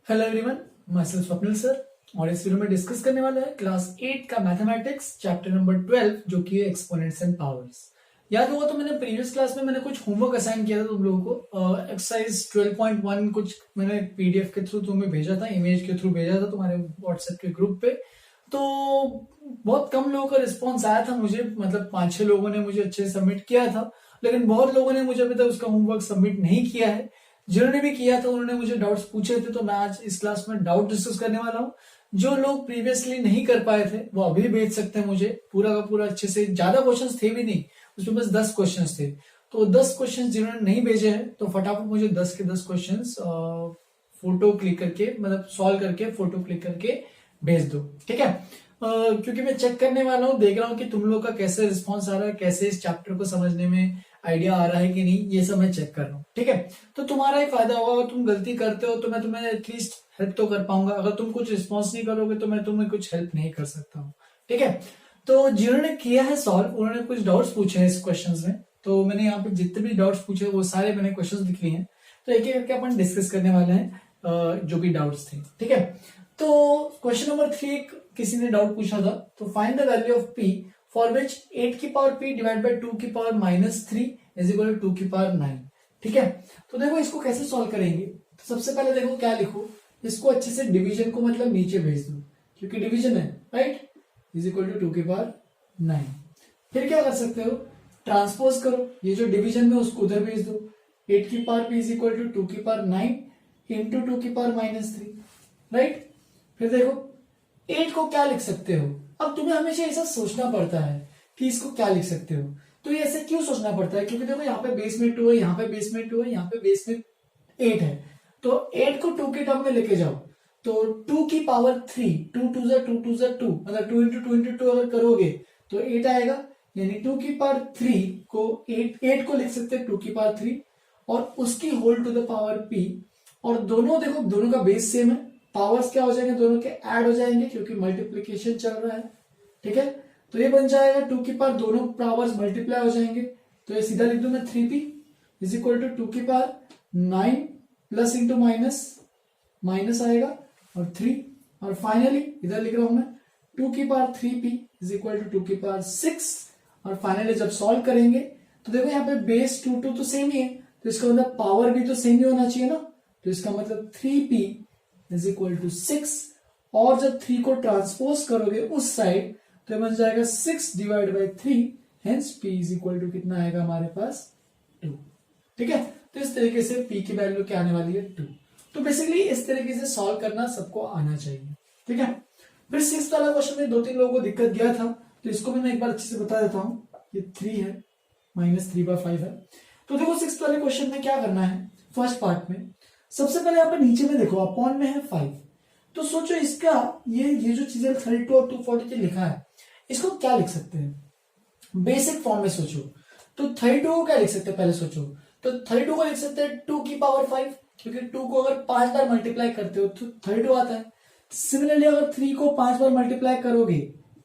Hello everyone, मैं Swapnil sir और इस वीडियो में डिस्कस करने वाला है क्लास 8 का मैथमेटिक्स चैप्टर नंबर 12 जो कि है एक्सपोनेंट्स एंड पावर्स। याद होगा तो मैंने प्रीवियस क्लास में मैंने कुछ होमवर्क असाइन किया था तुम लोगों को। एक्सरसाइज 12.1 कुछ मैंने पीडीएफ के थ्रू तुम्हें भेजा था, इमेज के थ्रू भेजा था तुम्हारे व्हाट्सएप के ग्रुप पे। तो बहुत कम लोगों का रिस्पॉन्स आया था मुझे, मतलब 5-6 लोगों ने मुझे अच्छे सबमिट किया था, लेकिन बहुत लोगों ने मुझे अभी तक उसका होमवर्क सबमिट नहीं किया है। जिन्होंने भी किया था उन्होंने मुझे डाउट्स पूछे थे, तो मैं आज इस क्लास में डाउट डिस्कस करने वाला हूँ। जो लोग प्रीवियसली नहीं कर पाए थे वो अभी भेज सकते हैं मुझे, पूरा का पूरा अच्छे से। ज्यादा क्वेश्चंस थे भी नहीं, उसमें बस 10 क्वेश्चंस थे। तो 10 क्वेश्चंस जिन्होंने नहीं भेजे हैं तो फटाफट मुझे 10 के 10 क्वेश्चंस फोटो क्लिक करके, मतलब सॉल्व करके फोटो क्लिक करके भेज दो, ठीक है। क्योंकि मैं चेक करने वाला हूँ, देख रहा हूँ कि तुम लोग का कैसे रिस्पॉन्स आ रहा है, कैसे इस चैप्टर को समझने में आइडिया आ रहा है कि नहीं, ये सब मैं चेक कर रहा हूँ, ठीक है। तो तुम्हारा ही फायदा होगा, अगर तुम गलती करते हो तो मैं तुम्हें एटलीस्ट हेल्प तो कर पाऊंगा, अगर तुम कुछ रिस्पॉन्स नहीं करोगे तो मैं तुम्हें कुछ हेल्प नहीं कर सकता हूँ, ठीक है। तो जिन्होंने किया है सॉल्व उन्होंने कुछ डाउट्स पूछे हैं इस क्वेश्चन में, तो मैंने यहाँ पे जितने भी डाउट्स पूछे वो सारे मैंने क्वेश्चन लिख लिए हैं। तो एक एक करके अपन डिस्कस करने वाले हैं जो भी डाउट्स थे, ठीक है। तो क्वेश्चन नंबर 3 किसी ने डाउट पूछा था, तो find the value of P for which 8 की पावर p डिवाइड बाई 2 की पावर -3 इज इक्वल टू 2 की पावर 9, ठीक है। तो देखो इसको कैसे सॉल्व करेंगे। तो सबसे पहले देखो क्या लिखो, इसको अच्छे से डिवीजन को मतलब नीचे भेज दो, क्योंकि डिवीजन है, राइट, इज इक्वल टू 2 की पावर 9। फिर क्या कर सकते हो, ट्रांसपोज करो, ये जो डिवीजन में उसको उधर भेज दो। 8 की power p is equal to 2 की पावर 9 इंटू 2 की पावर -3, राइट। फिर देखो 8 को क्या लिख सकते हो। अब तुम्हें हमेशा ऐसा सोचना पड़ता है कि इसको क्या लिख सकते हो। तो ये ऐसे क्यों सोचना पड़ता है, क्योंकि देखो यहाँ पे बेस में 2 है, यहाँ पे बेस में 2 है, यहाँ पे बेस में 8 है। तो 8 को 2 के टर्म में लेके जाओ, तो 2 की पावर 3, 2 2 जा 2 2 जा 2, मतलब 2 इंटू 2 इंटू 2 अगर करोगे तो 8 आएगा। यानी 2 की पावर 3 को 8 को लिख सकते हैं 2 की पावर 3 और उसकी whole to the power p। और दोनों देखो, दोनों का बेस सेम है, पावर्स क्या हो जाएंगे, दोनों के ऐड हो जाएंगे क्योंकि मल्टीप्लीकेशन चल रहा है, ठीक है। तो ये बन जाएगा 2 की पावर, दोनों पावर्स मल्टीप्लाई हो जाएंगे, तो ये सीधा लिख दू मैं 3p इज इक्वल टू 2 की power 9 plus into minus, minus आएगा और 3, और फाइनली इधर लिख रहा हूं मैं 2 की power 3p is equal to 2 की पावर 6। और फाइनली जब सॉल्व करेंगे तो देखो यहाँ पे बेस 2 2 तो सेम ही है, तो इसका मतलब पावर भी तो सेम ही होना चाहिए ना। तो इसका मतलब 3p इज इक्वल टू 6, और जब 3 को ट्रांसपोज करोगे उस साइड तो बन जाएगा 6 divide by 3, hence p is equal to कितना आएगा हमारे पास 2, ठीक है। तो इस तरीके से p की वैल्यू क्या आने वाली है 2। तो बेसिकली इस तरीके से सॉल्व करना सबको आना चाहिए, ठीक है। फिर 6 वाला क्वेश्चन में 2-3 लोगों को दिक्कत गया था, तो इसको भी मैं एक बार अच्छे से बता देता हूँ। ये 3 है, -3/5 है। तो देखो 6 वाले क्वेश्चन में क्या करना है, फर्स्ट पार्ट में सबसे पहले यहाँ पे नीचे में देखो अपॉन में है 5, तो सोचो इसका ये जो चीजें 32 और 240 लिखा है इसको क्या लिख सकते हैं बेसिक फॉर्म में। सोचो तो 32 को क्या लिख सकते हैं, पहले सोचो। तो 32 को लिख सकते हैं 2 की पावर 5, क्योंकि 2 को अगर 5 बार मल्टीप्लाई करते हो तो 32 आता है। सिमिलरली अगर 3 को 5 बार मल्टीप्लाई करोगे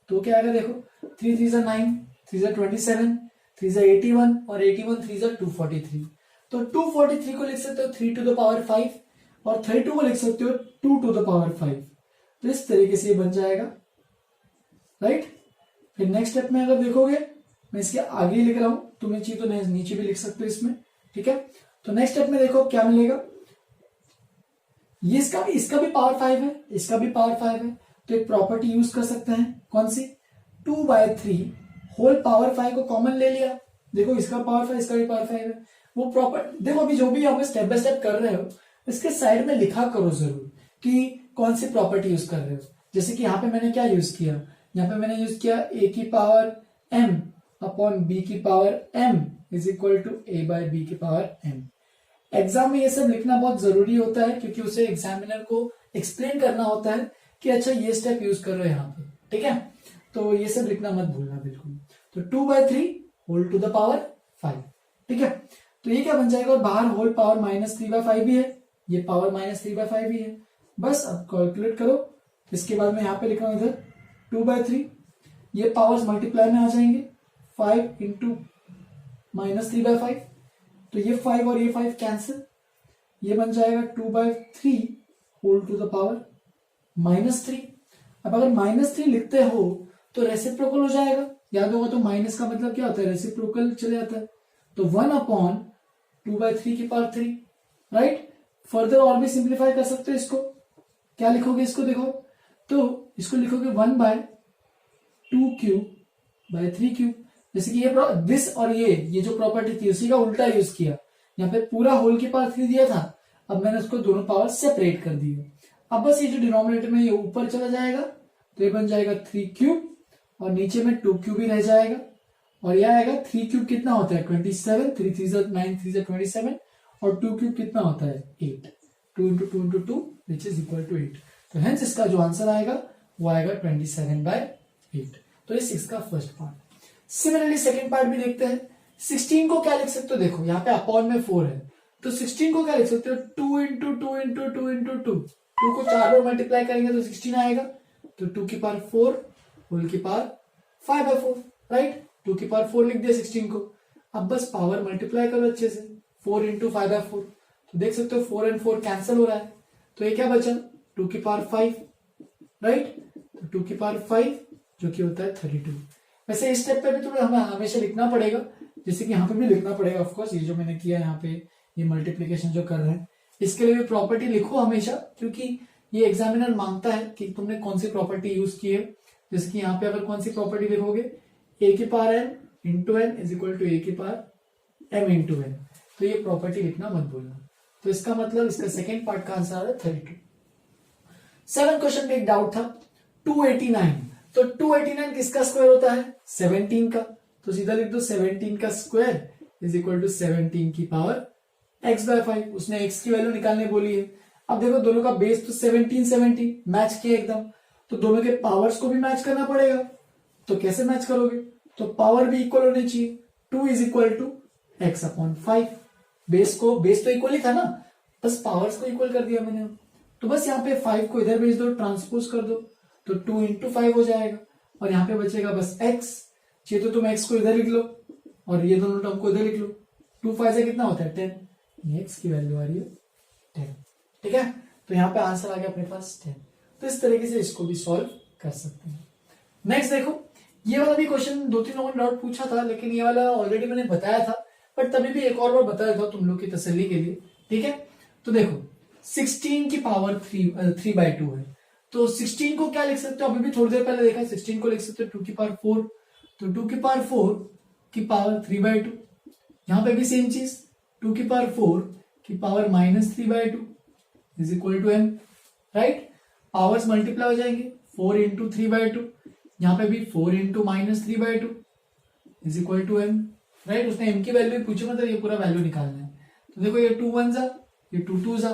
तो क्या आएगा, देखो 3 3 जा 9, 3 जा 27, 3 जा 81 और 81 3 जा 243। तो 243 को लिख सकते हो 3 टू द पावर 5 और 32 को लिख सकते हो 2 टू द पावर 5। तो इस तरीके से ये बन जाएगा, राइट। फिर नेक्स्ट स्टेप में अगर देखोगे, मैं इसके आगे ही लिख रहा हूं, तुम्हें चाहिए तो नीचे भी लिख सकते हो इसमें, ठीक है। तो नेक्स्ट स्टेप में देखो क्या मिलेगा, ये इसका भी पावर 5 है, इसका भी पावर 5 है। तो एक प्रॉपर्टी यूज कर सकते हैं, कौन सी, 2/3 होल पावर 5 को कॉमन ले लिया। देखो इसका पावर 5, इसका भी पावर 5 है। वो प्रॉपर्टी देखो, अभी जो भी आप स्टेप बाय स्टेप कर रहे हो इसके साइड में लिखा करो जरूर कि कौन सी प्रॉपर्टी यूज कर रहे हो। जैसे कि यहाँ पे मैंने क्या यूज किया, यहाँ पे मैंने यूज किया a की पावर m अपॉन b की power m is equal to a by b की पावर m। एग्जाम में ये सब लिखना बहुत जरूरी होता है, क्योंकि उसे एग्जामिनर को एक्सप्लेन करना होता है कि अच्छा ये स्टेप यूज कर रहे हो यहाँ पे, ठीक है। तो ये सब लिखना मत भूलना बिल्कुल। तो 2/3 होल टू द पावर 5, ठीक है। तो ये क्या बन जाएगा, और बाहर होल पावर -3/5 भी है, ये पावर -3/5 भी है। बस अब कैलकुलेट करो। इसके बाद में यहाँ पे लिख रहा हूं इधर 2/3, ये पावर्स मल्टीप्लाई में आ जाएंगे, 5 इंटू -3/5, तो ये 5 और ये 5 कैंसिल, ये बन जाएगा 2/3 होल टू द पावर -3। अब अगर -3 लिखते हो तो रेसिप्रोकल हो जाएगा, याद होगा तो माइनस का मतलब क्या होता है, रेसिप्रोकल चले जाता है, तो 1/2/3 की पावर 3, राइट। फर्दर और भी सिंप्लीफाई कर सकते हो इसको, क्या लिखोगे इसको, देखो तो इसको लिखोगे 1/2³/3³। जैसे कि ये दिस और ये जो प्रॉपर्टी थी उसी का उल्टा यूज किया, यहाँ पे पूरा होल की पावर 3 दिया था, अब मैंने उसको दोनों पावर सेपरेट कर दी है। अब बस ये जो डिनोमिनेटर में ये ऊपर चला जाएगा तो ये बन जाएगा 3³ और नीचे में 2³ ही रह जाएगा, और यह आएगा 3³ कितना होता है 27, 3 3 9 3 27, और 2³ कितना होता है 8, 2 × 2 × 2 विच इज इक्वल टू 8। तो हेंस इसका जो आंसर आएगा वो आएगा 27/8। तो ये 6 का first part. Similarly second part भी देखते हैं। 16 को क्या लिख सकते हो, देखो यहाँ पे अपॉन में 4 है, तो 16 को क्या लिख सकते हो 2 × 2 × 2 × 2, 2 को 4 बार मल्टीप्लाई करेंगे तो 16 आएगा, तो 2 की पावर 4 होल की पावर 5/4, राइट। 2 की पावर 4 लिख दिया 16 को। अब बस पावर मल्टीप्लाई करो अच्छे से, 4 × 5/4, तो देख सकते हो 4 और 4 कैंसिल हो रहा है, तो ये क्या बचा 2 की पावर 5, राइट। तो 2 की पावर 5 जो कि होता है 32। वैसे इस स्टेप पे भी तुम्हें हमें हमेशा लिखना पड़ेगा, जैसे कि यहाँ पे भी लिखना पड़ेगा ऑफकोर्स, ये जो मैंने किया यहाँ पे ये मल्टीप्लीकेशन जो कर रहे हैं इसके लिए भी प्रॉपर्टी लिखो हमेशा, क्योंकि ये एग्जामिनर मांगता है कि तुमने कौन सी प्रॉपर्टी यूज की है। जैसे कि यहाँ पे अगर कौन सी प्रॉपर्टी लिखोगे a की power n × n is equal to a की पावर m × n, तो ये प्रॉपर्टी लिखना मत भूलना। तो इसका मतलब इसका सेकेंड पार्ट का आंसर आ रहा है 32। 7 क्वेश्चन में एक डाउट था 289, तो 289 किसका स्क्वायर होता है 17 का, तो सीधा लिख दो 17 का स्क्वायर इज इक्वल टू 17 की पावर x/5। उसने x की वैल्यू निकालने बोली है। अब देखो दोनों का बेस तो 17 मैच किया एकदम, तो दोनों के पावर्स को भी मैच करना पड़ेगा। तो कैसे मैच करोगे, तो पावर भी इक्वल होनी चाहिए, 2 is equal to x/5। Base तो इक्वल ही था ना, बस पावर्स को इक्वल कर दिया मैंने। तो बस यहाँ पे 5 को इधर भेज दो, ट्रांसपोज कर दो, तो 2 × 5 हो जाएगा, और यहाँ पे बचेगा बस x। चाहिए तो तुम x को इधर लिख लो और ये दोनों टर्म को इधर लिख लो, 2 5 से कितना होता है 10, x की वैल्यू आ रही है 10, ठीक है। तो यहाँ पे आंसर आ गया अपने पास 10। तो इस तरीके से इसको भी सॉल्व कर सकते हैं। नेक्स्ट देखो, ये वाला भी क्वेश्चन 2-3 लोगों ने डाउट पूछा था, लेकिन ये वाला ऑलरेडी मैंने बताया था, बट तभी भी एक और बार बता देता हूं तुम लोग की तसल्ली के लिए, ठीक है। तो देखो 16 की पावर 3/2 है, तो 16 को क्या लिख सकते हो, अभी भी थोड़ी देर पहले देखा 16 को लिख सकते हो 2 की पावर 4, तो 2 की पावर 4 की पावर 3/2। यहां पे भी सेम चीज 2 की पावर 4 की power -3/2 is equal to m, right. Powers multiply हो जाएंगे, 4 × 3/2, यहाँ पे भी 4 × -3/2 is equal to m, right. उसने m की वैल्यू पूछी, मतलब ये पूरा वैल्यू निकालना है। तो देखो ये 2 1 जा, ये 2 2 जा,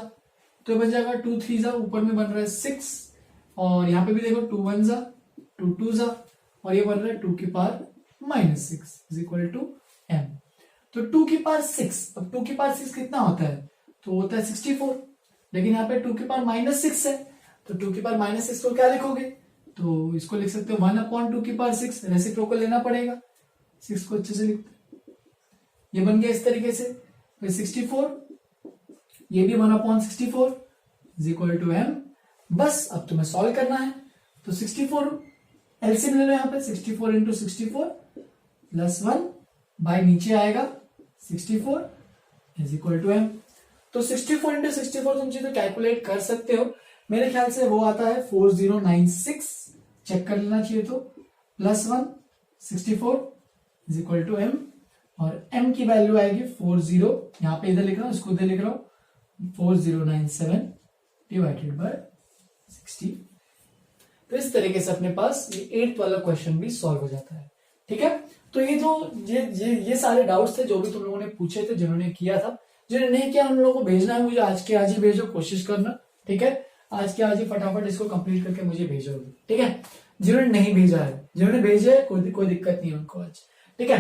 तो ये बन जाएगा 2 3 जा, ऊपर में बन रहा है 6, और यहाँ पे भी देखो 2 1 जा, 2 2 जा, और ये बन रहा है 2 की power -6 is equal to m। तो 2 की पावर 6, अब 2 की पावर 6 कितना होता है, तो होता है 64, लेकिन यहाँ पे 2 की पावर -6 है, तो 2 की पावर -6 को क्या लिखोगे, तो इसको लिख सकते हो 1/2 की पावर 6, रेसिप्रोकल लेना पड़ेगा, 6 को अच्छे से लिखते, ये बन गया इस तरीके से। फिर 64, ये भी 1/64 इज इक्वल टू m। बस अब तुम्हें सॉल्व करना है, तो 64 एलसीएम ले लो, यहाँ पे 64 × 64 +1 बाय नीचे आएगा 64 इज इक्वल टू m। तो 64 × 64 तुम चीजें कैलकुलेट कर सकते हो, मेरे ख्याल से वो आता है 4096, चेक कर लेना चाहिए, तो +1 64 इज इक्वल टू m, और m की वैल्यू आएगी 40, यहाँ पे इधर लिख रहा हूं, इसको इधर लिख रहा हूं 4097 / 60। तो इस तरीके से अपने पास ये 8th वाला क्वेश्चन भी सॉल्व हो जाता है, ठीक है। तो ये जो ये सारे डाउट्स थे जो भी तुम लोगों ने पूछे थे, जिन्होंने किया था, जिन्होंने नहीं किया उन लोगों को भेजना है मुझे आज के आज ही भेजो, कोशिश करना, ठीक है। आज के आज ही फटाफट इसको कंप्लीट करके मुझे भेजोगे, ठीक है। जिन्होंने नहीं भेजा है, जिन्होंने भेजा है कोई दिक्कत नहीं है उनको आज, ठीक है।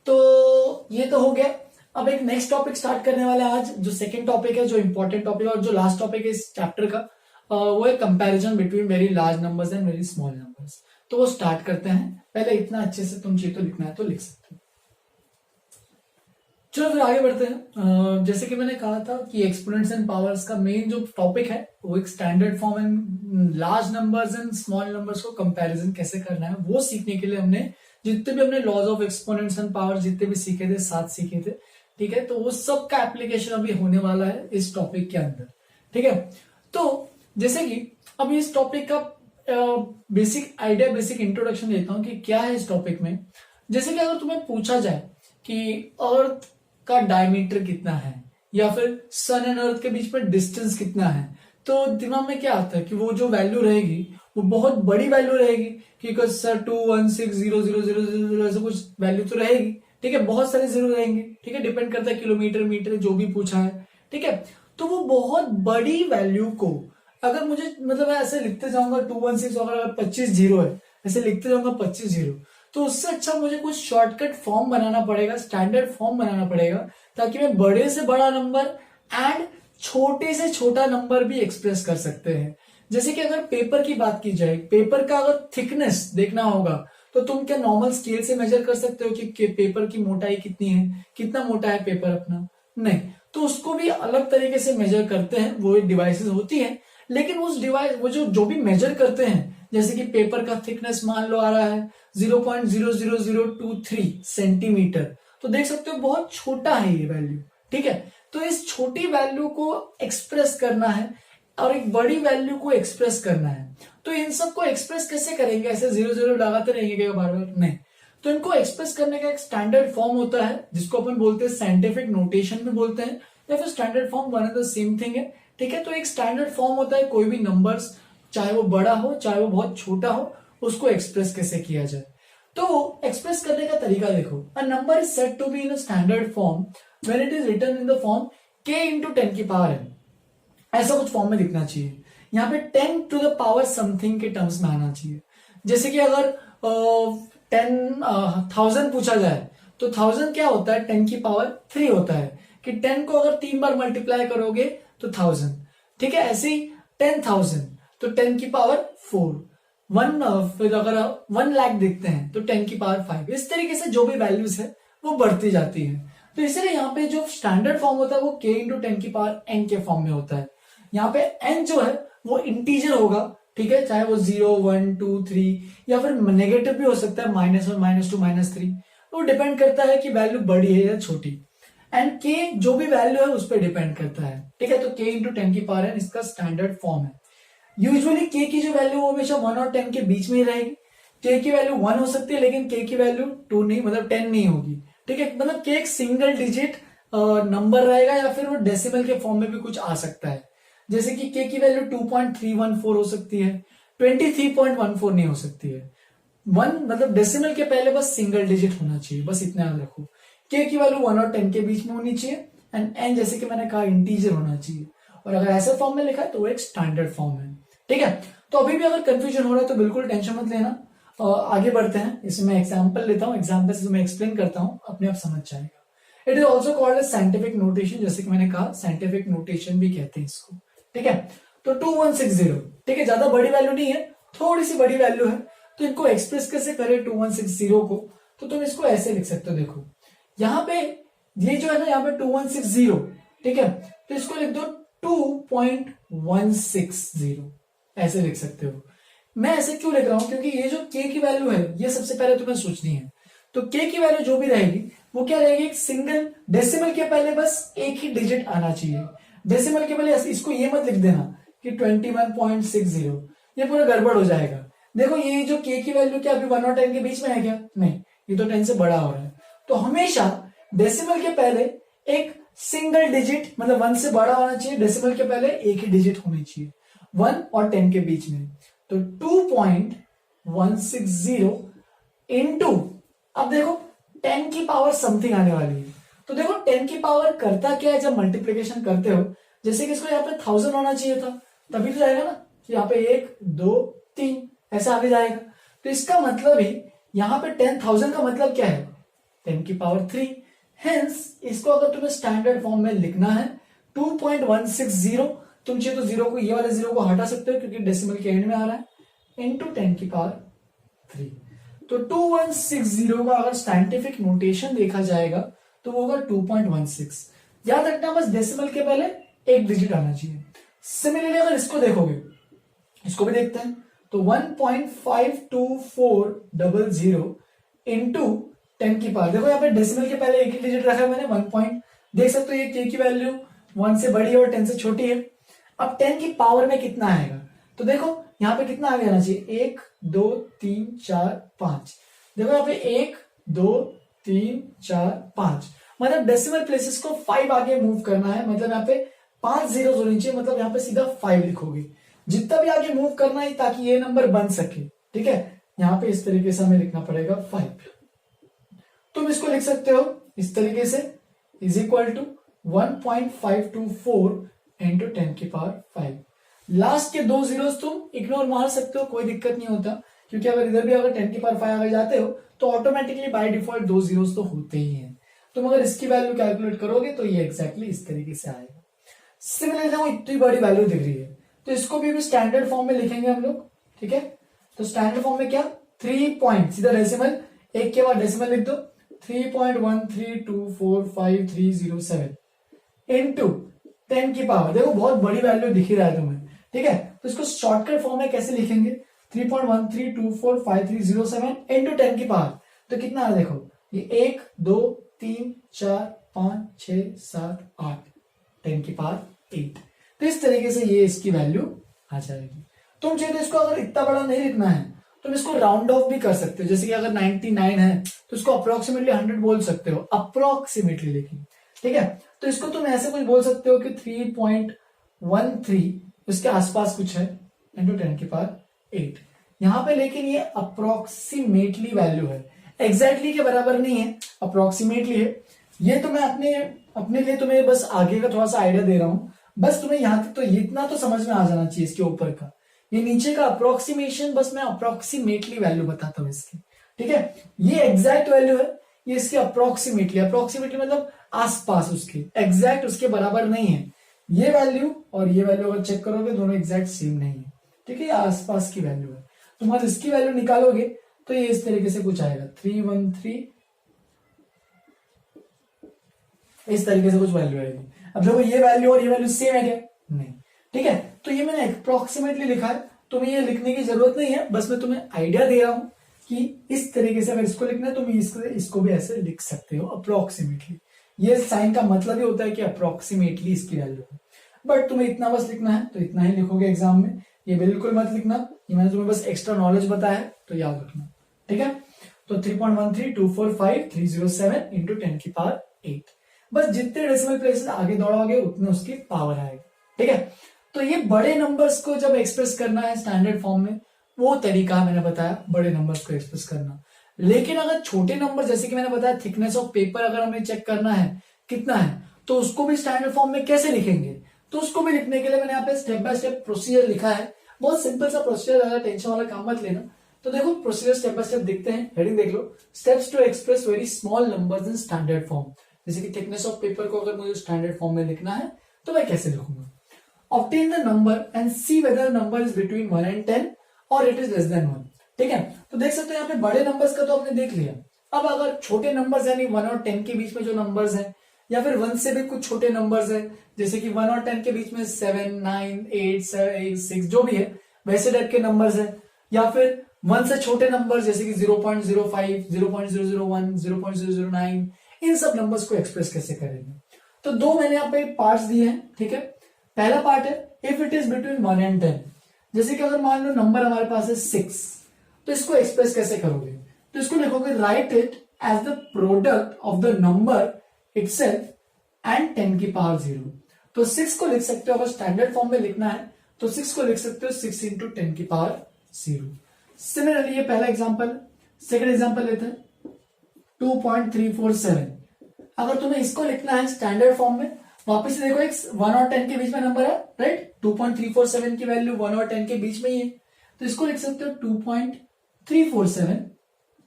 तो ये तो हो गया। अब एक नेक्स्ट टॉपिक स्टार्ट करने वाला है आज, जो सेकंड टॉपिक है, जो इंपॉर्टेंट टॉपिक है और जो लास्ट टॉपिक है इस चैप्टर का, वो है comparison between very large numbers and very small numbers. तो वो स्टार्ट करते हैं। पहले इतना अच्छे से तुम चाहिए तो लिखना है तो लिख सकते हो। चलो फिर आगे बढ़ते हैं। जैसे कि मैंने कहा था कि एक्सपोनेंट्स एंड पावर्स का मेन जो टॉपिक है वो एक standard form and large numbers and small numbers को कंपैरिजन कैसे करना है वो सीखने के लिए हमने जितने भी हमने laws of exponents and powers जितने भी सीखे थे 7 सीखे थे, ठीक है। तो वो सब का एप्लीकेशन अभी होने वाला है इस टॉपिक के अंदर, ठीक है। तो जैसे कि अभी इस टॉपिक का बेसिक आइडिया, बेसिक इंट्रोडक्शन देता हूं कि क्या है इस टॉपिक में। जैसे कि अगर तुम्हें पूछा जाए कि अर्थ का डायमीटर कितना है या फिर सन एंड अर्थ के बीच में डिस्टेंस कितना है, तो दिमाग में क्या आता है कि वो जो वैल्यू रहेगी वो बहुत बड़ी वैल्यू रहेगी कि सर 2160000 ऐसा कुछ वैल्यू तो रहेगी, ठीक है। बहुत सारे जीरो रहेंगे, ठीक है, डिपेंड करता है किलोमीटर मीटर जो भी पूछा है, ठीक है। तो वो बहुत बड़ी वैल्यू को अगर मुझे मतलब ऐसे लिखते जाऊंगा 216 अगर 25 जीरो है, ऐसे लिखते जाऊंगा 25 जीरो, तो उससे अच्छा मुझे कुछ शॉर्टकट फॉर्म बनाना पड़ेगा, स्टैंडर्ड फॉर्म बनाना पड़ेगा, ताकि मैं बड़े से बड़ा नंबर एंड छोटे से छोटा नंबर भी एक्सप्रेस कर सकते हैं। जैसे कि अगर पेपर की बात की जाए, पेपर का अगर थिकनेस देखना होगा तो तुम क्या नॉर्मल स्केल से मेजर कर सकते हो कि पेपर की मोटाई कितनी है, कितना मोटा है पेपर अपना? नहीं, तो उसको भी अलग तरीके से मेजर करते हैं, वो एक डिवाइसेस होती है। लेकिन उस डिवाइस वो जो भी मेजर करते हैं, जैसे कि पेपर का थिकनेस मान लो आ रहा है 0.00023 सेंटीमीटर, तो देख सकते हो बहुत छोटा है ये वैल्यू, ठीक है। तो इस छोटी वैल्यू को एक्सप्रेस करना है और एक बड़ी वैल्यू को एक्सप्रेस करना है, तो इन सब को एक्सप्रेस कैसे करेंगे? ऐसे 0 0 लगाते रहेंगे क्या बार बार? नहीं। तो इनको एक्सप्रेस करने का एक स्टैंडर्ड फॉर्म होता है जिसको अपन बोलते हैं साइंटिफिक नोटेशन भी बोलते हैं, या फिर standard form one and the same thing है, ठीक है। तो एक स्टैंडर्ड फॉर्म होता है कोई भी नंबर्स, चाहे वो बड़ा हो चाहे वो बहुत छोटा हो, उसको एक्सप्रेस कैसे किया जाए। तो एक्सप्रेस करने का तरीका देखो, a number is said to be in a standard form when it is written in the form k into 10 की पावर n, ऐसा कुछ फॉर्म में दिखना चाहिए। यहाँ पे 10 टू द पावर समथिंग के टर्म्स में आना चाहिए। जैसे कि अगर 10,000 पूछा जाए तो 1000 क्या होता है? 10 की पावर 3 होता है, कि 10 को अगर 3 बार मल्टीप्लाई करोगे तो 1000, ठीक है। ऐसे ही 10,000 तो 10 की पावर 4, फिर अगर 1 लाख देखते हैं तो 10 की पावर 5, इस तरीके से जो भी वैल्यूज है वो बढ़ती जाती है। तो इसलिए यहाँ पे जो स्टैंडर्ड फॉर्म होता है वो k इंटू 10 की पावर n के फॉर्म में होता है। यहाँ पे n जो है वो इंटीजर होगा, ठीक है, चाहे वो 0 1 2 3 या फिर नेगेटिव भी हो सकता है, -1 -2 -3, वो डिपेंड करता है कि वैल्यू बड़ी है या छोटी। एंड k जो भी वैल्यू है उस पर डिपेंड करता है, ठीक है। तो k इंटू 10 की पावर n इसका स्टैंडर्ड फॉर्म है। यूजुअली k की जो वैल्यू वो हमेशा 1 और 10 के बीच में ही रहेगी। k की वैल्यू 1 हो सकती है लेकिन k की वैल्यू 2 नहीं, मतलब 10 नहीं होगी, ठीक है। मतलब k एक सिंगल डिजिट नंबर रहेगा या फिर वो डेसिमल के फॉर्म में भी कुछ आ सकता है। जैसे कि k की वैल्यू 2.314 हो सकती है, 23.14 नहीं हो सकती है। 1 मतलब डेसिमल के पहले बस सिंगल डिजिट होना चाहिए, बस इतना याद रखो। k की वैल्यू 1 और 10 के बीच में होनी चाहिए एंड n जैसे कि मैंने कहा इंटीजर होना चाहिए। और अगर ऐसे फॉर्म में लिखा है तो वो एक स्टैंडर्ड फॉर्म है, ठीक है। तो अभी भी अगर कंफ्यूजन हो रहा है तो बिल्कुल टेंशन मत लेना, आगे बढ़ते हैं। इसमें एग्जाम्पल लेता हूं, एग्जाम्पल से मैं एक्सप्लेन करता हूं, अपने आप समझ जाएगा। It is also called as scientific notation, जैसे कि मैंने कहा साइंटिफिक नोटेशन भी कहते हैं इसको, ठीक है। तो 2160, ठीक है, ज्यादा बड़ी वैल्यू नहीं है, थोड़ी सी बड़ी वैल्यू है। तो इनको एक्सप्रेस कैसे करें 2160 को? तो तुम इसको ऐसे लिख सकते हो, देखो यहाँ पे ये जो है ना, यहाँ पे 2160, ठीक है, तो इसको लिख दो 2.160, ऐसे लिख सकते हो। मैं ऐसे क्यों लिख रहा हूं? क्योंकि ये जो k की वैल्यू है ये सबसे पहले तुम्हें सोचनी है। तो k की वैल्यू जो भी रहेगी वो क्या रहेगी? एक सिंगल डेसिमल के पहले बस एक ही डिजिट आना चाहिए। डेसिमल के पहले इसको ये मत लिख देना कि 21.60, ये पूरा गड़बड़ हो जाएगा। देखो ये जो k की वैल्यू क्या अभी 1 और 10 के बीच में है क्या? नहीं, ये तो 10 से बड़ा हो रहा है। तो हमेशा डेसिमल के पहले एक सिंगल डिजिट, मतलब 1 से बड़ा होना चाहिए, डेसिमल के पहले एक ही डिजिट होनी चाहिए 1 और 10 के बीच में। तो 2.160 इंटू, अब देखो 10 की पावर समथिंग आने वाली है। तो देखो 10 की पावर करता क्या है जब मल्टीप्लिकेशन करते हो? जैसे कि इसको यहाँ पे 1000 होना चाहिए था, तभी तो जाएगा ना। तो यहाँ पे 1 2 3 ऐसा आगे जाएगा। तो इसका मतलब ही यहाँ पे 10,000 का मतलब क्या है? 10 की पावर 3। हेंस इसको अगर तुम्हें स्टैंडर्ड फॉर्म में लिखना है 2.160, तुम चाहिए तो जीरो को, ये वाले जीरो को हटा सकते हो क्योंकि डेसिमल के एंड में आ रहा है, इंटू 10 की पावर 3। तो 2160 का अगर साइंटिफिक नोटेशन देखा जाएगा तो तो वो होगा 2.16। याद रखना बस डेसिमल के पहले एक डिजिट आना चाहिए। सिमिलरली अगर इसको देखोगे, इसको भी देखते हैं, तो 1.52400 इंटू 10 की पावर, देखो यहाँ पे डेसिमल के पहले एक ही डिजिट रखा है मैंने, 1 पॉइंट, देख सकते हो ये k की वैल्यू 1 से बड़ी है और 10 से छोटी है। अब 10 की पावर में कितना आएगा, तो देखो यहाँ पे कितना आगे आना चाहिए, 1 2 3 4 5, देखो यहाँ पे 1 2 3 4 5, मतलब डेसिमल प्लेसेस को 5 आगे मूव करना है, मतलब यहाँ पे 5 जीरो होनी चाहिए, मतलब यहाँ पे सीधा 5 लिखोगे, जितना भी आगे मूव करना है ताकि ये नंबर बन सके। ठीक है, यहाँ पे इस तरीके से हमें लिखना पड़ेगा 5। तुम इसको लिख सकते हो इस तरीके से, इज इक्वल टू 1.524 इंटू 10 की पावर 5। लास्ट के 2 जीरोस तुम इग्नोर मार सकते हो, कोई दिक्कत नहीं होता, क्योंकि अगर इधर भी अगर 10 की पावर 5 आगे जाते हो तो ऑटोमेटिकली बाय डिफॉल्ट 2 जीरोस तो होते ही हैं। तुम अगर इसकी वैल्यू कैलकुलेट करोगे तो ये एग्जैक्टली इस तरीके से आएगा। सिमिलरली देखो इतनी बड़ी वैल्यू दिख रही है, तो इसको भी स्टैंडर्ड फॉर्म में लिखेंगे हम लोग। ठीक है, तो स्टैंडर्ड फॉर्म में क्या, 3 पॉइंट, सीधा डेसिमल, एक के बाद डेसिमल लिख दो, 3.132453007 इंटू 10 की पावर, देखो बहुत बड़ी वैल्यू दिख ही रहा है तुम्हें। ठीक है, तो इसको शॉर्टकट फॉर्म में कैसे लिखेंगे, 3.132453007 इंटू 10 की पावर, तो कितना है देखो, ये 1 2 3 4 5 6 7 8, 10 की पावर 8। तो इस तरीके से ये इसकी वैल्यू आ जाएगी। तुम चाहे तो इसको अगर इतना बड़ा नहीं लिखना है, तुम इसको राउंड ऑफ भी कर सकते हो, जैसे कि अगर 99 है तो इसको अप्रोक्सीमेटली 100 बोल सकते हो, अप्रोक्सीमेटली लेकिन। ठीक है, तो इसको तुम ऐसे कुछ बोल सकते हो कि 3.13 इसके आसपास कुछ है इंटू 10 की पावर 8 यहाँ पे, लेकिन ये अप्रोक्सीमेटली वैल्यू है, एग्जैक्टली के बराबर नहीं है, अप्रोक्सीमेटली है। ये तो मैं अपने लिए तुम्हें बस आगे का थोड़ा सा आइडिया दे रहा हूं, बस तुम्हें यहां तक तो इतना तो समझ में आ जाना चाहिए। इसके ऊपर का ये नीचे का अप्रोक्सीमेशन, बस मैं अप्रोक्सीमेटली वैल्यू बताता हूं इसकी। ठीक है, ये एग्जैक्ट वैल्यू है, ये इसकी अप्रोक्सीमेटली मतलब आसपास, उसके एग्जैक्ट उसके बराबर नहीं है। ये वैल्यू और ये वैल्यू अगर चेक करोगे दोनों एग्जैक्ट सेम नहीं है। ठीक है, ये आसपास की वैल्यू है, तुम अगर इसकी वैल्यू निकालोगे तो ये इस तरीके से कुछ आएगा, 313, इस तरीके से कुछ वैल्यू आएगी। अब देखो ये वैल्यू और ये वैल्यू सेम है क्या, नहीं। ठीक है, तो ये मैंने अप्रोक्सीमेटली लिखा है, तुम्हें ये लिखने की जरूरत नहीं है, बस मैं तुम्हें आइडिया दे रहा हूं कि इस तरीके से अगर इसको लिखना है तुम इसको भी ऐसे लिख सकते हो अप्रोक्सीमेटली। ये साइन का मतलब ही होता है कि अप्रोक्सीमेटली इसकी वैल्यू है, बट तुम्हें इतना बस लिखना है तो इतना ही लिखोगे एग्जाम में, ये बिल्कुल मत लिखना, ये मैंने तुम्हें बस एक्स्ट्रा नॉलेज बताया है तो याद रखना। ठीक है, तो 3.132453007 इंटू 10 की पावर 8, बस जितने डेसिमल प्लेसेस आगे दौड़ोगे उतने उसकी पावर आएगी। ठीक है, तो ये बड़े नंबर्स को जब एक्सप्रेस करना है स्टैंडर्ड फॉर्म में, वो तरीका मैंने बताया बड़े नंबर्स को एक्सप्रेस करना। लेकिन अगर छोटे नंबर, जैसे कि मैंने बताया थिकनेस ऑफ पेपर अगर हमें चेक करना है कितना है, तो उसको भी स्टैंडर्ड फॉर्म में कैसे लिखेंगे, तो उसको भी लिखने के लिए मैंने यहाँ पे स्टेप बाय स्टेप प्रोसीजर लिखा है। बहुत सिंपल सा प्रोसीजर, ज्यादा टेंशन वाला काम मत लेना। तो देखो प्रोसीजर स्टेप बाय स्टेप देखते हैं, हेडिंग देख लो, steps to express very small numbers in standard form. जैसे कि थिकनेस ऑफ पेपर को अगर मुझे स्टैंडर्ड फॉर्म में लिखना है तो मैं कैसे लिखूंगा, obtain the number and see whether number is between 1 and 10 और इट इज लेस देन 1। ठीक है, तो देख सकते हो यहाँ पे बड़े नंबर्स का तो आपने देख लिया। अब अगर छोटे नंबर्स यानी 1 और 10 के बीच में जो नंबर्स हैं, या फिर 1 से भी कुछ छोटे नंबर्स हैं, जैसे कि 1 और 10 के बीच में 7 9 8 6 जो भी है वैसे टाइप के नंबर्स हैं, या फिर 1 से छोटे नंबर्स जैसे कि 0.05 0.001 0.009, इन सब नंबर्स को एक्सप्रेस कैसे करेंगे। तो दो मैंने यहाँ पे पार्ट्स दिए हैं। ठीक है, पहला पार्ट है if it is between 1 and 10, जैसे कि अगर मान लो नंबर हमारे पास है 6, तो इसको एक्सप्रेस कैसे करोगे, तो इसको लिखोगे write it as the product of the number itself and 10 की पावर 0। तो 6 को लिख सकते हो, अगर स्टैंडर्ड फॉर्म में लिखना है तो 6 को लिख सकते हो 6 इंटू 10 की पावर 0। सिमिलरली ये पहला एग्जांपल। सेकंड एग्जांपल लेते हैं 2.347। अगर तुम्हें इसको लिखना है स्टैंडर्ड फॉर्म में, वापस से देखो एक 1 और 10 के बीच में नंबर है, राइट, 2.347 की वैल्यू 1 और 10 के बीच में ही है, तो इसको लिख सकते हो 2.347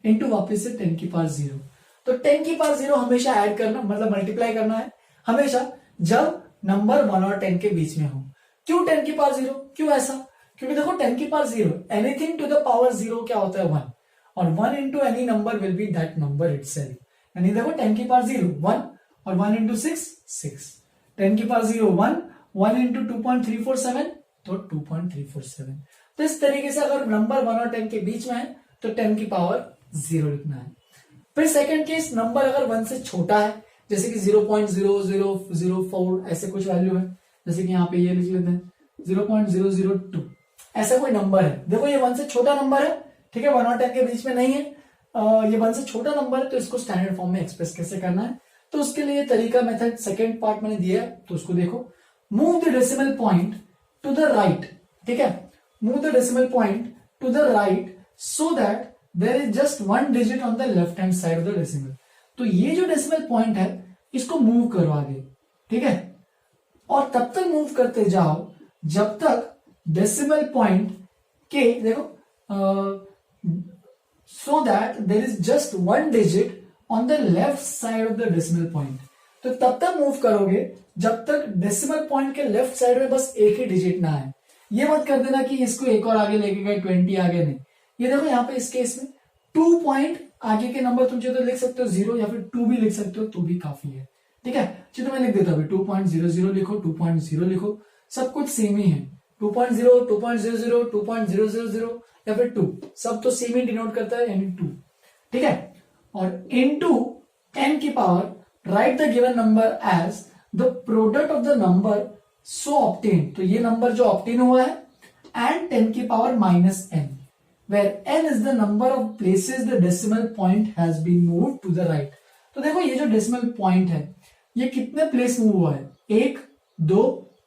इंटू वापिस से 10 की पावर 0। तो 10 की पावर 0 हमेशा ऐड करना, मतलब मल्टीप्लाई करना है हमेशा जब नंबर 1 और 10 के बीच में हो। क्यों 10 की पावर 0, क्यों ऐसा, क्योंकि देखो 10 की power 0, anything to the power 0 क्या होता है 1, और 1 into any number will be that number itself. यानी देखो 10 की पावर 0 1 और 1 इंटू 6 6, 10 की पावर 0 1, 1 इंटू 2.347 तो 2.347। तो इस तरीके से अगर नंबर 1 और 10 के बीच में है तो 10 की पावर 0 लिखना है। फिर सेकंड केस, नंबर अगर 1 से छोटा है, जैसे कि 0.0004 ऐसे कुछ वैल्यू है, जैसे कि यहाँ पे ये लिख लेते हैं 0.002, ऐसा कोई नंबर है। देखो ये 1 से छोटा नंबर है, ठीक है, 1 और 10 के बीच में नहीं है, ये 1 से छोटा नंबर है, तो इसको स्टैंडर्ड फॉर्म में एक्सप्रेस कैसे करना है, तो उसके लिए तरीका मेथड सेकेंड पार्ट मैंने दिया है, तो उसको देखो। Move the decimal point to the right, ठीक है, move the decimal point to the right so that there is just 1 digit on the left hand side of the decimal. तो ये जो डेसिमल पॉइंट है इसको मूव करो आगे, ठीक है, और तब तक मूव करते जाओ जब तक डेसिमल पॉइंट के, देखो, so that there is just 1 digit on the left side of the decimal point. तो तब तक मूव करोगे जब तक डेसिमल पॉइंट के लेफ्ट साइड में बस एक ही डिजिट ना है। ये मत कर देना कि इसको एक और आगे लेके गए 20 आगे, नहीं। ये देखो यहाँ पे इस केस में 2 पॉइंट आगे के नंबर तुम चाहे तो लिख सकते हो 0 या फिर 2 भी लिख सकते हो, तो भी काफी है, ठीक है। चलो मैं लिख देता हूँ 2.00 लिखो, 2.0 लिखो, सब कुछ सेम ही है। 2.0, 2.00, 2.000 या फिर 2, सब तो सेम ही डिनोट करता है, यानी 2, ठीक है। और इनटू 10 की power write the given number as the product of the number so obtain, तो ये नंबर जो ऑब्टेन हुआ है, एंड 10 की power -n, where n is the number of places the decimal point has been moved to the right। तो देखो ये जो डेसिमल पॉइंट है ये कितने प्लेस मूव हुआ है, 1, 2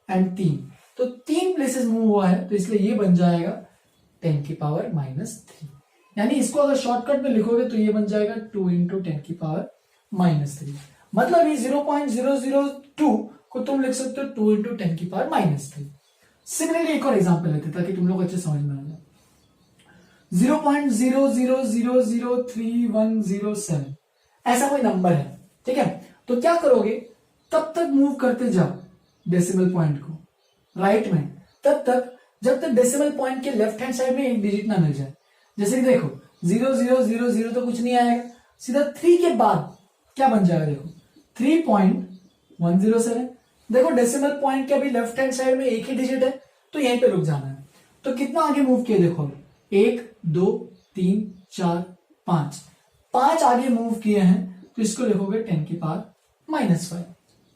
एंड 3, तो 3 प्लेसेस मूव हुआ है, तो इसलिए ये बन जाएगा 10 की पावर -3। यानी इसको अगर शॉर्टकट में लिखोगे तो ये बन जाएगा 2 इंटू 10 की पावर -3। मतलब ये 0.002 को तुम लिख सकते हो 2 इंटू 10 की पावर -3। सिमिलरली एक और एग्जांपल लेते ताकि तुम लोग अच्छे समझ में आ जाए। 0.0000317 ऐसा कोई नंबर है, ठीक है। तो क्या करोगे, तब तक मूव करते जाओ डेसिमल पॉइंट को राइट में, तब तक जब तक डेसिमल पॉइंट के लेफ्ट हैंड साइड में एक डिजिट ना मिल जाए। जैसे कि देखो 0000 तो कुछ नहीं आएगा, सीधा 3 के बाद क्या बन जाएगा, देखो 3.107। देखो डेसिमल पॉइंट के अभी लेफ्ट हैंड साइड में एक ही डिजिट है, तो यहीं पे रुक जाना है। तो कितना आगे मूव किया, देखो 1, 2, 3, 4, 5 आगे मूव किए हैं, तो इसको लिखोगे 10 की पावर -5।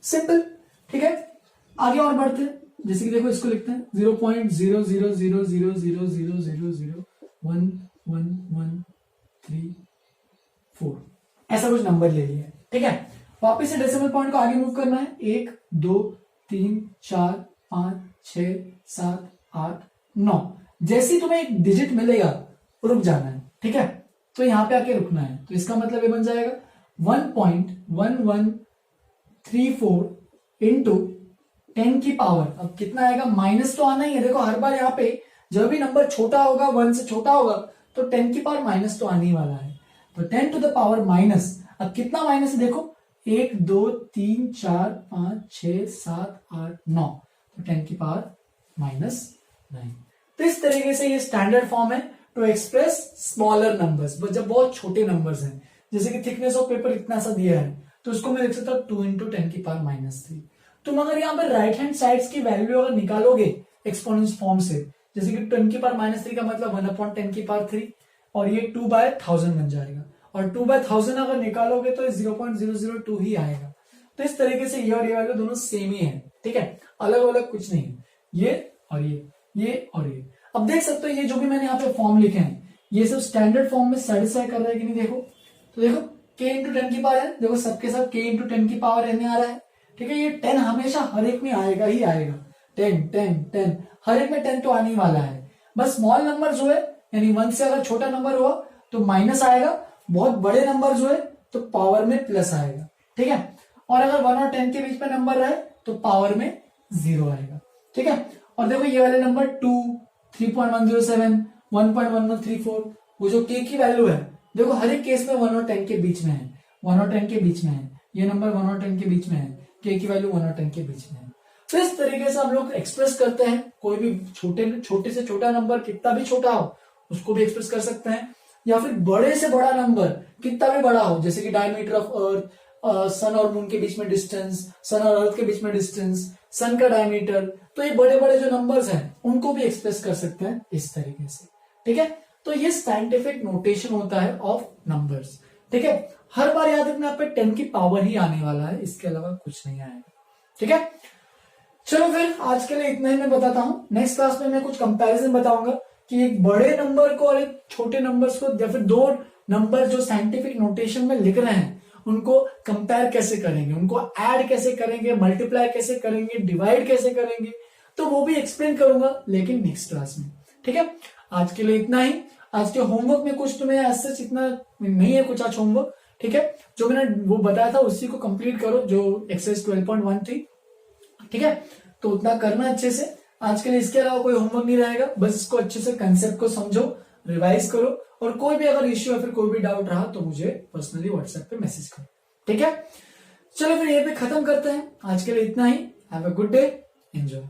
सिंपल, ठीक है। आगे और बढ़ते हैं, जैसे कि देखो इसको लिखते हैं 0.0000000011134, ऐसा कुछ नंबर ले लिया, ठीक है। वापिस से डेसिमल पॉइंट को आगे मूव करना है, 1, 2, 3, 4, 5, 6, 7, 8, 9। जैसे ही तुम्हें एक डिजिट मिलेगा रुक जाना है, ठीक है। तो यहां पे आके रुकना है, तो इसका मतलब ये बन जाएगा 1.1134 इंटू 10 की पावर, अब कितना आएगा, माइनस तो आना ही है। देखो हर बार यहाँ पे जब भी नंबर छोटा होगा, 1 से छोटा होगा, तो 10 की पावर माइनस तो आने ही वाला है। तो 10 टू द पावर माइनस, अब कितना माइनस है देखो, 1, 2, 3, 4, 5, 6, 7, 8, 9, तो 10 की पावर -9। तो इस तरीके से ये स्टैंडर्ड फॉर्म है टू एक्सप्रेस स्मॉलर नंबर्स, जब बहुत छोटे नंबर्स हैं। जैसे कि थिकनेस ऑफ पेपर इतना सा दिया है, तो उसको मैं लिख सकता हूं 2 इंटू 10 की पावर -3। तुम अगर यहाँ पर राइट हैंड साइड्स की वैल्यू अगर निकालोगे एक्सपोनेंशियल फॉर्म से, जैसे कि 10 की पावर -3 का मतलब 1/10 की पावर 3, और ये 2/1000 बन जाएगा, और 2/1000 अगर निकालोगे तो 0.002 ही आएगा। तो इस तरीके से ये और ये वैल्यू दोनों सेम ही है, ठीक है, अलग अलग कुछ नहीं है, ये और ये और ये। अब देख सकते हो ये जो भी मैंने यहाँ पे फॉर्म लिखे हैं ये सब स्टैंडर्ड फॉर्म में सेटिस्फाई कर रहा है कि नहीं। देखो तो देखो k इंटू 10 की पावर है, देखो सबके सब k इंटू 10 की पावर n आ रहा है, ठीक है। ये 10 हमेशा हर एक में आएगा ही आएगा, 10 10 10 हर एक में 10 तो आने ही वाला है। बस स्मॉल नंबर जो है, यानी 1 से अगर छोटा नंबर हुआ तो माइनस आएगा, बहुत बड़े नंबर जो है तो पावर में प्लस आएगा, ठीक है। और अगर 1 और 10 के बीच में नंबर रहे तो पावर में 0 आएगा, ठीक है। और देखो ये वाले नंबर 2, 3.107, 1.1134, वो जो k की वैल्यू है देखो हर एक केस में 1 और 10 के बीच में है, 1 और 10 के बीच में है, ये नंबर 1 और 10 के बीच में है, k की वैल्यू 1 और 10 के बीच में है। तो इस तरीके से हम लोग एक्सप्रेस करते हैं कोई भी छोटे से छोटा नंबर, कितना भी छोटा हो उसको भी एक्सप्रेस कर सकते हैं, या फिर बड़े से बड़ा नंबर कितना भी बड़ा हो, जैसे कि डायमीटर ऑफ अर्थ, सन और मून के बीच में डिस्टेंस, सन और अर्थ के बीच में डिस्टेंस, सन का डायमीटर, तो ये बड़े बड़े जो नंबर्स हैं उनको भी एक्सप्रेस कर सकते हैं इस तरीके से। ठीक है, तो ये साइंटिफिक नोटेशन होता है ऑफ नंबर्स। ठीक है, हर बार याद रखना, आप पे 10 की पावर ही आने वाला है, इसके अलावा कुछ नहीं आएगा। ठीक है, चलो फिर आज के लिए इतना ही मैं बताता हूं। नेक्स्ट क्लास में मैं कुछ कंपैरिजन बताऊंगा कि एक बड़े नंबर को और एक छोटे नंबर्स को, या फिर दो नंबर जो साइंटिफिक नोटेशन में लिख रहे हैं उनको कंपेयर कैसे करेंगे, उनको ऐड कैसे करेंगे, मल्टीप्लाई कैसे करेंगे, डिवाइड कैसे करेंगे, तो वो भी एक्सप्लेन करूंगा लेकिन नेक्स्ट क्लास में। ठीक है, आज के लिए इतना ही। आज के होमवर्क में कुछ तुम्हें ऐसा इतना नहीं है कुछ आज होमवर्क। ठीक है, जो मैंने वो बताया था उसी को कंप्लीट करो, जो एक्सरसाइज 12.1 थी। ठीक है, तो उतना करना अच्छे से। आज के लिए इसके अलावा कोई होमवर्क नहीं रहेगा, बस इसको अच्छे से कंसेप्ट को समझो, रिवाइज करो, और कोई भी अगर इश्यू या फिर कोई भी डाउट रहा तो मुझे पर्सनली व्हाट्सएप पे मैसेज करो। ठीक है, चलो फिर ये पे खत्म करते हैं। आज के लिए इतना ही। Have a good day, enjoy.